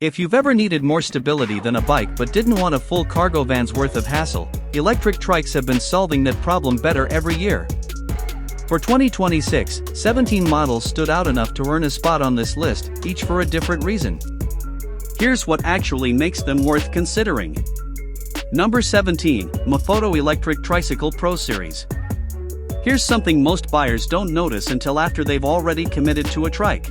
If you've ever needed more stability than a bike but didn't want a full cargo van's worth of hassle, electric trikes have been solving that problem better every year. For 2026, 17 models stood out enough to earn a spot on this list, each for a different reason. Here's what actually makes them worth considering. Number 17, MOPHOTO Electric Tricycle Pro Series. Here's something most buyers don't notice until after they've already committed to a trike.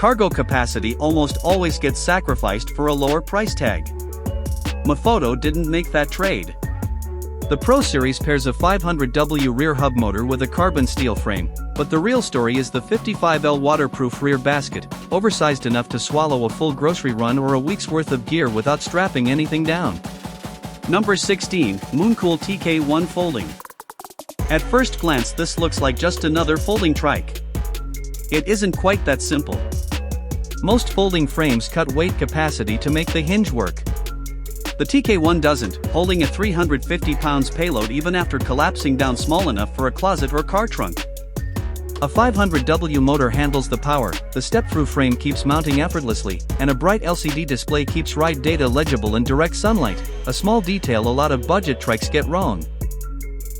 Cargo capacity almost always gets sacrificed for a lower price tag. MOPHOTO didn't make that trade. The Pro Series pairs a 500W rear hub motor with a carbon steel frame, but the real story is the 55L waterproof rear basket, oversized enough to swallow a full grocery run or a week's worth of gear without strapping anything down. Number 16, Mooncool TK1 Folding. At first glance this looks like just another folding trike. It isn't quite that simple. Most folding frames cut weight capacity to make the hinge work. The TK1 doesn't, holding a 350 pounds payload even after collapsing down small enough for a closet or car trunk. A 500W motor handles the power, the step-through frame keeps mounting effortlessly, and a bright LCD display keeps ride data legible in direct sunlight, a small detail a lot of budget trikes get wrong.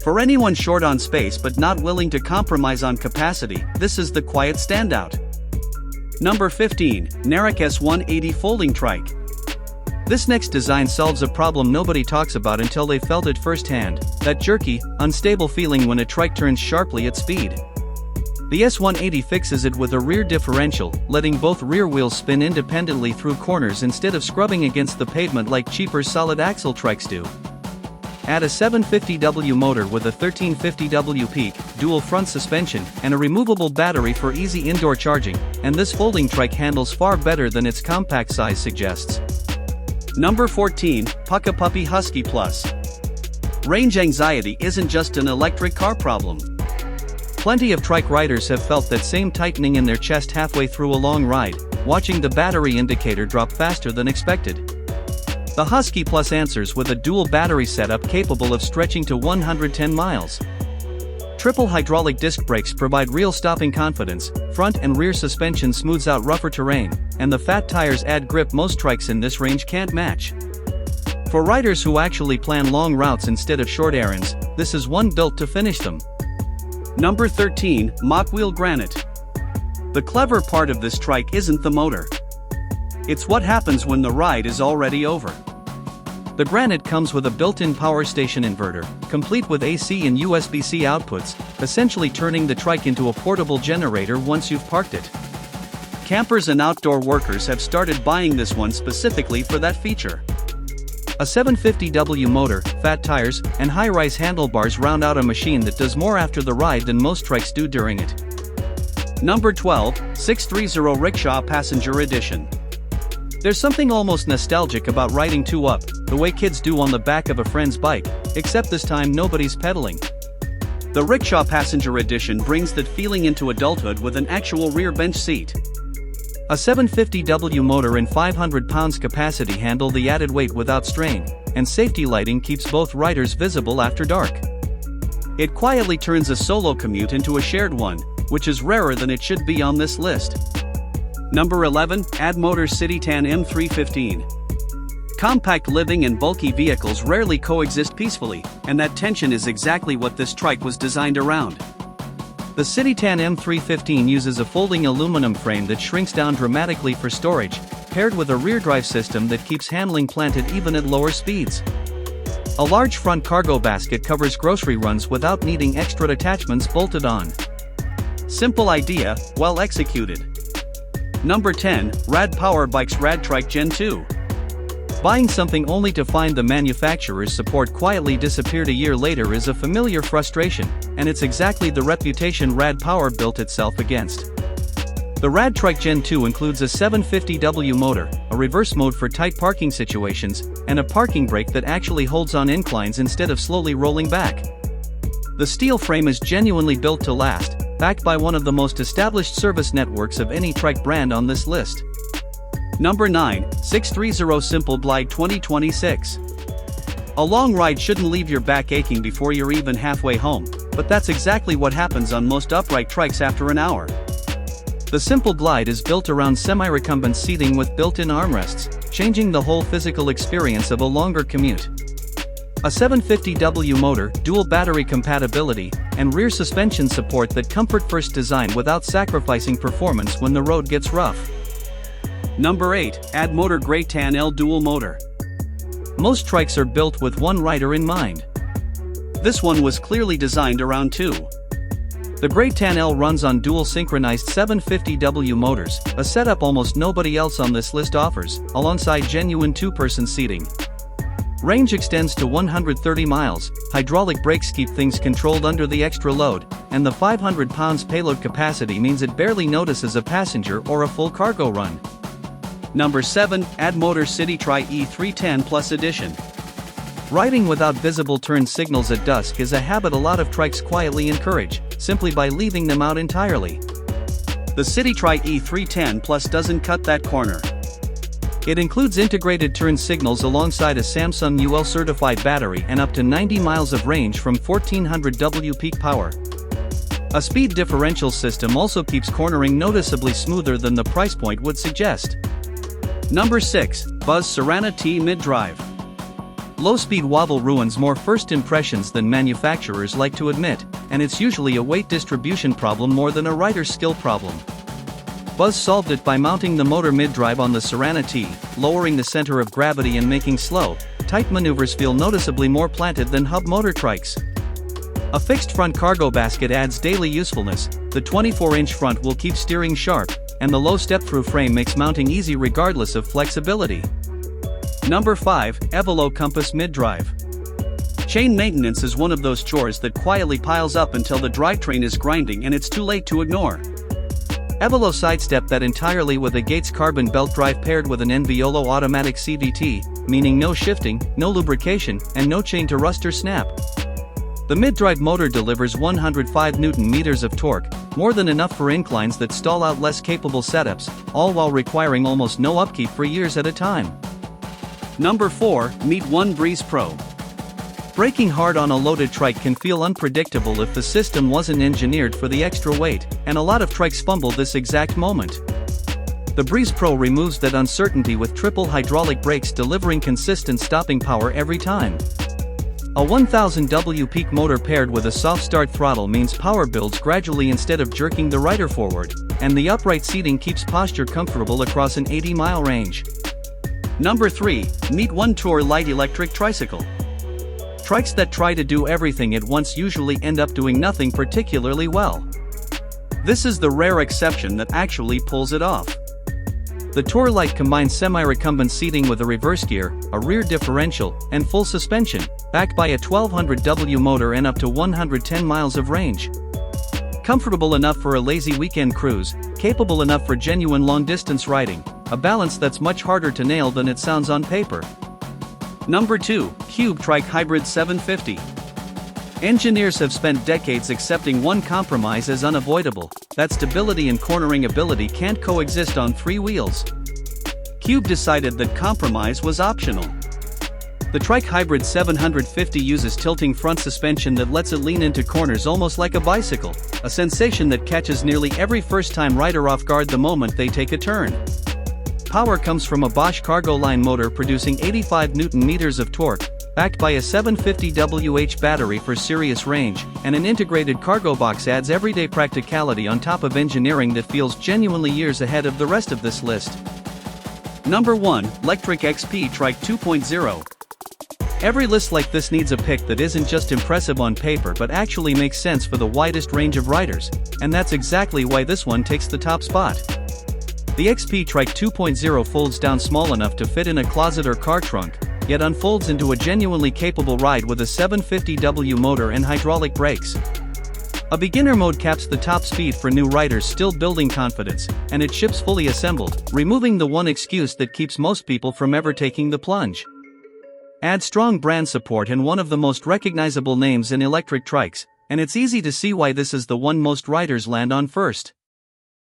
For anyone short on space but not willing to compromise on capacity, this is the quiet standout. Number 15, Narrak S180 Folding Trike. This next design solves a problem nobody talks about until they felt it firsthand, that jerky, unstable feeling when a trike turns sharply at speed. The S180 fixes it with a rear differential, letting both rear wheels spin independently through corners instead of scrubbing against the pavement like cheaper solid axle trikes do. Add a 750W motor with a 1350W peak, dual front suspension, and a removable battery for easy indoor charging, and this folding trike handles far better than its compact size suggests. Number 14, Puckipuppy Husky Plus. Range anxiety isn't just an electric car problem. Plenty of trike riders have felt that same tightening in their chest halfway through a long ride, watching the battery indicator drop faster than expected. The Husky Plus answers with a dual battery setup capable of stretching to 110 miles. Triple hydraulic disc brakes provide real stopping confidence, front and rear suspension smooths out rougher terrain, and the fat tires add grip most trikes in this range can't match. For riders who actually plan long routes instead of short errands, this is one built to finish them. Number 13, Mokwheel Granite. The clever part of this trike isn't the motor. It's what happens when the ride is already over. The Granite comes with a built-in power station inverter, complete with AC and USB-C outputs, essentially turning the trike into a portable generator once you've parked it. Campers and outdoor workers have started buying this one specifically for that feature. A 750W motor, fat tires, and high-rise handlebars round out a machine that does more after the ride than most trikes do during it. Number 12, Sixthreezero Rickshaw Passenger Edition. There's something almost nostalgic about riding two up, the way kids do on the back of a friend's bike, except this time nobody's pedaling. The Rickshaw Passenger Edition brings that feeling into adulthood with an actual rear bench seat. A 750W motor and 500 pounds capacity handle the added weight without strain, and safety lighting keeps both riders visible after dark. It quietly turns a solo commute into a shared one, which is rarer than it should be on this list. Number 11, Addmotor Citytan M315. Compact living and bulky vehicles rarely coexist peacefully, and that tension is exactly what this trike was designed around. The Citytan M315 uses a folding aluminum frame that shrinks down dramatically for storage, paired with a rear drive system that keeps handling planted even at lower speeds. A large front cargo basket covers grocery runs without needing extra attachments bolted on. Simple idea, well executed. Number 10, Rad Power Bikes RadTrike Gen 2. Buying something only to find the manufacturer's support quietly disappeared a year later is a familiar frustration, and it's exactly the reputation Rad Power built itself against. The RadTrike Gen 2 includes a 750W motor, a reverse mode for tight parking situations, and a parking brake that actually holds on inclines instead of slowly rolling back. The steel frame is genuinely built to last, backed by one of the most established service networks of any trike brand on this list. Number 9, Sixthreezero Simple Glide 2026. A long ride shouldn't leave your back aching before you're even halfway home, but that's exactly what happens on most upright trikes after an hour. The simple glide is built around semi-recumbent seating with built-in armrests, changing the whole physical experience of a longer commute. A 750W motor, dual battery compatibility, and rear suspension support that comfort-first design without sacrificing performance when the road gets rough. Number 8, Addmotor Greattan L dual motor. Most trikes are built with one rider in mind. This one was clearly designed around two. The Greattan L runs on dual synchronized 750W motors, a setup almost nobody else on this list offers, alongside genuine two-person seating. Range extends to 130 miles, hydraulic brakes keep things controlled under the extra load, and the 500 pounds payload capacity means it barely notices a passenger or a full cargo run. Number 7, Addmotor Citytri E310 Plus Edition. Riding without visible turn signals at dusk is a habit a lot of trikes quietly encourage, simply by leaving them out entirely. The Citytri E310 Plus doesn't cut that corner. It includes integrated turn signals alongside a Samsung UL certified battery and up to 90 miles of range from 1400 W peak power. A speed differential system also keeps cornering noticeably smoother than the price point would suggest. Number 6, Buzz Cerana T Mid-Drive. Low-speed wobble ruins more first impressions than manufacturers like to admit, and it's usually a weight distribution problem more than a rider's skill problem. Buzz solved it by mounting the motor mid-drive on the Cerana T, lowering the center of gravity and making slow, tight maneuvers feel noticeably more planted than hub motor trikes. A fixed front cargo basket adds daily usefulness, the 24-inch front will keep steering sharp, and the low step-through frame makes mounting easy regardless of flexibility. Number 5, Evelo Compass Mid-Drive. Chain maintenance is one of those chores that quietly piles up until the drivetrain is grinding and it's too late to ignore. Evelo sidestepped that entirely with a Gates carbon belt drive paired with an Evelo automatic CVT, meaning no shifting, no lubrication, and no chain to rust or snap. The mid-drive motor delivers 105 Nm of torque, more than enough for inclines that stall out less capable setups, all while requiring almost no upkeep for years at a time. Number 4, MeetOne Breeze Pro. Braking hard on a loaded trike can feel unpredictable if the system wasn't engineered for the extra weight, and a lot of trikes fumble this exact moment. The Breeze Pro removes that uncertainty with triple hydraulic brakes delivering consistent stopping power every time. A 1000 W peak motor paired with a soft start throttle means power builds gradually instead of jerking the rider forward, and the upright seating keeps posture comfortable across an 80-mile range. Number 3, MeetOne Tour Light Electric Tricycle. Trikes that try to do everything at once usually end up doing nothing particularly well. This is the rare exception that actually pulls it off. The Tour Light combines semi-recumbent seating with a reverse gear, a rear differential, and full suspension, backed by a 1200W motor and up to 110 miles of range. Comfortable enough for a lazy weekend cruise, capable enough for genuine long-distance riding, a balance that's much harder to nail than it sounds on paper. Number 2, Cube Trike Hybrid 750. Engineers have spent decades accepting one compromise as unavoidable, that stability and cornering ability can't coexist on three wheels. Cube decided that compromise was optional. The Trike Hybrid 750 uses tilting front suspension that lets it lean into corners almost like a bicycle, a sensation that catches nearly every first-time rider off guard the moment they take a turn. Power comes from a Bosch cargo line motor producing 85 Nm of torque, backed by a 750Wh battery for serious range, and an integrated cargo box adds everyday practicality on top of engineering that feels genuinely years ahead of the rest of this list. Number 1, Lectric XP Trike 2.0. Every list like this needs a pick that isn't just impressive on paper but actually makes sense for the widest range of riders, and that's exactly why this one takes the top spot. The XP Trike 2.0 folds down small enough to fit in a closet or car trunk, yet unfolds into a genuinely capable ride with a 750W motor and hydraulic brakes. A beginner mode caps the top speed for new riders still building confidence, and it ships fully assembled, removing the one excuse that keeps most people from ever taking the plunge. Add strong brand support and one of the most recognizable names in electric trikes, and it's easy to see why this is the one most riders land on first.